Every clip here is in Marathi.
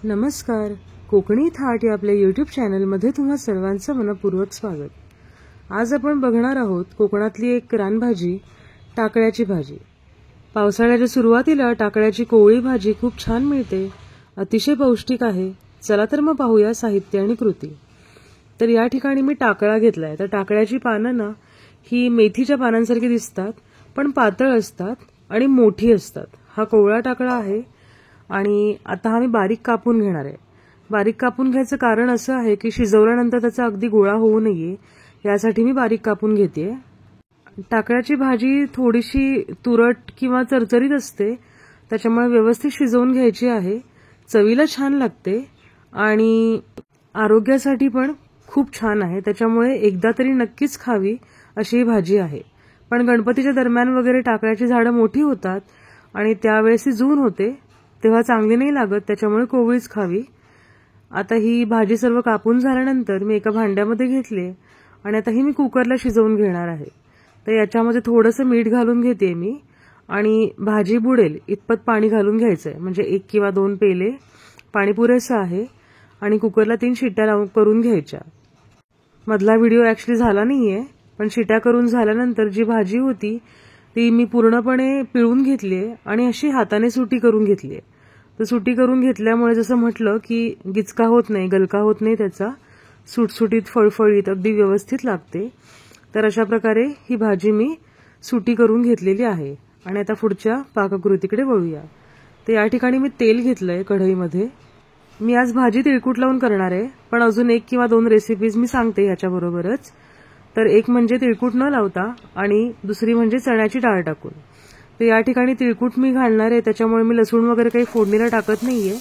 नमस्कार. कोकणी थाट या आपल्या YouTube चॅनलमध्ये तुम्हा सर्वांचं मनपूर्वक स्वागत. आज आपण बघणार आहोत कोकणातली एक रानभाजी, टाकळ्याची भाजी. पावसाळ्याच्या सुरुवातीला टाकळ्याची कोवळी भाजी खूप छान मिळते. अतिशय पौष्टिक आहे. चला तर मग पाहूया साहित्य आणि कृती. तर या ठिकाणी मी टाकळा घेतलाय. तर टाकळ्याची पानं ना ही मेथीच्या पानांसारखी दिसतात, पण पातळ असतात आणि मोठी असतात. हा कोवळा टाकळा आहे आणि आता हा मी बारीक कापून घेणार आहे. बारीक कापून घ्यायचं कारण असं आहे की शिजवल्यानंतर त्याचा अगदी गोळा होऊ नये यासाठी मी बारीक कापून घेतेय. टाकळ्याची भाजी थोडीशी तुरट किंवा चरचरीत असते, त्याच्यामुळे व्यवस्थित शिजवून घ्यायची आहे. चवीला छान लागते आणि आरोग्यासाठी पण खूप छान आहे. त्याच्यामुळे एकदा तरी नक्कीच खावी अशी ही भाजी आहे. पण गणपतीच्या दरम्यान वगैरे टाकळ्याची झाडं मोठी होतात आणि त्यावेळेस ती जून होते, तेव्हा चांगली नाही लागत, त्याच्यामुळे कोवळीच खावी. आता ही भाजी सर्व कापून झाल्यानंतर मी एका भांड्यामध्ये घेतली आणि आता ही मी कुकरला शिजवून घेणार आहे. तर याच्यामध्ये थोडंसं मीठ घालून घेते मी आणि भाजी बुडेल इतपत पाणी घालून घ्यायचंय. म्हणजे 1 किंवा 2 पेले पाणी पुरेसं आहे आणि कुकरला 3 शिट्ट्या करून घ्यायच्या. मधला व्हिडिओ ऍक्च्युली झाला नाहीये, पण शिट्ट्या करून झाल्यानंतर जी भाजी होती ती मी पूर्णपणे पिळून घेतलीये आणि अशी हाताने सुटी करून घेतलीये. तर सुटी करून घेतल्यामुळे जसं म्हटलं की गिचका होत नाही, गलका होत नाही, त्याचा सुटसुटीत फळफळीत अगदी व्यवस्थित लागते. तर अशा प्रकारे ही भाजी मी सुटी करून घेतलेली आहे आणि आता पुढच्या पाककृतीकडे वळूया. तर या ठिकाणी मी तेल घेतलंय कढईमध्ये. मी आज भाजी तिळकुट लावून करणार आहे, पण अजून 1 किंवा 2 रेसिपीज मी सांगते ह्याच्याबरोबरच. तर एक म्हणजे तिळकुट न लावता आणि दुसरी म्हणजे चण्याची डाळ टाकून. तर या ठिकाणी तिळकुट मी घालणार आहे, त्याच्यामुळे मी लसूण वगैरे काही फोडणीला टाकत नाहीये.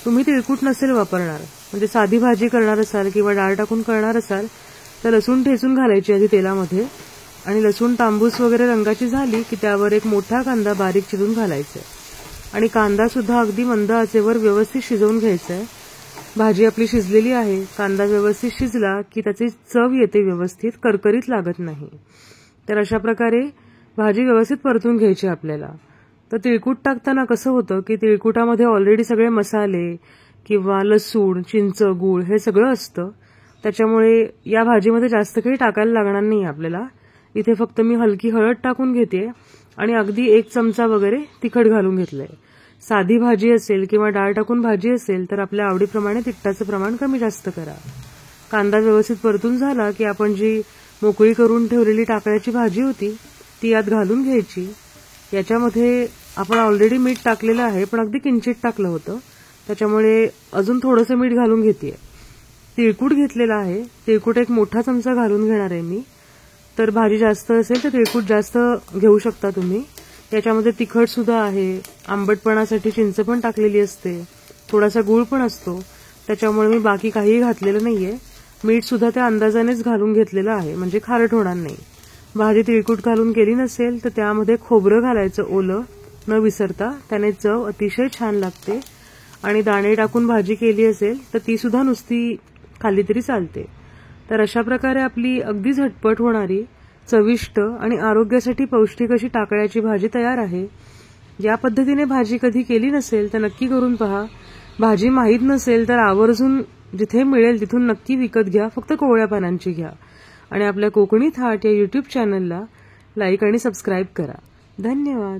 तुम्ही तिळकुट नसेल वापरणार, म्हणजे साधी भाजी करणार असाल किंवा डाळ टाकून करणार असाल तर लसूण ठेचून घालायची आधी तेलामध्ये आणि लसूण तांबूस वगैरे रंगाची झाली की त्यावर एक मोठा कांदा बारीक चिरून घालायचा आणि कांदा सुद्धा अगदी मंद आचेवर व्यवस्थित शिजवून घ्यायचा आहे. भाजी आपली शिजलेली आहे. कांदा व्यवस्थित शिजला की त्याची चव येते, व्यवस्थित करकरीत लागत नाही. तर अशा प्रकारे भाजी व्यवस्थित परतून घ्यायची आपल्याला. तर तिळकुट टाकताना कसं होतं की तिळकुटामध्ये ऑलरेडी सगळे मसाले किंवा लसूण, चिंच, गूळ हे सगळं असतं, त्याच्यामुळे या भाजीमध्ये जास्त काही टाकायला लागणार नाही आपल्याला. इथे फक्त मी हलकी हळद टाकून घेते आणि अगदी 1 चमचा वगैरे तिखट घालून घेतलंय. साधी भाजी असेल किंवा डाळ टाकून भाजी असेल तर आपल्या आवडीप्रमाणे तिखटाचं प्रमाण कमी जास्त करा. कांदा व्यवस्थित परतून झाला की आपण जी मोकळी करून ठेवलेली टाकळ्याची भाजी होती ती यात घालून घ्यायची. याच्यामध्ये आपण ऑलरेडी मीठ टाकलेलं आहे, पण अगदी किंचित टाकलं होतं, त्याच्यामुळे अजून थोडंसं मीठ घालून घेतेय. तिळकुट घेतलेला आहे. तिळकुट 1 मोठा चमचा घालून घेणार आहे मी. तर भाजी जास्त असेल तर तिळकुट जास्त घेऊ शकता तुम्ही. याच्यामध्ये तिखट सुद्धा आहे, आंबटपणासाठी चिंच पण टाकलेली असते, थोडासा गूळ पण असतो, त्याच्यामुळे मी बाकी काहीही घातलेलं नाहीये. मीठ सुद्धा त्या अंदाजानेच घालून घेतलेलं आहे, म्हणजे खारट होणार नाही. भाजी तिळकुट घालून केली नसेल तर त्यामध्ये खोबरं घालायचं ओलं न विसरता, त्याने चव अतिशय छान लागते. आणि दाणे टाकून भाजी केली असेल तर ती सुद्धा नुसती खाल्ली तरी चालते. तर अशा प्रकारे आपली अगदी झटपट होणारी, चविष्ट आणि आरोग्यासाठी पौष्टिक अशी टाकळ्याची भाजी तयार आहे. या पद्धतीने भाजी कधी केली नसेल तर नक्की करून पहा. भाजी माहीत नसेल तर आवर्जून जिथे मिळेल तिथून नक्की विकत घ्या, फक्त कोवळ्या पानांची घ्या. आणि आपल्या कोकणी थाट या YouTube चॅनलला लाईक आणि सबस्क्राईब करा. धन्यवाद.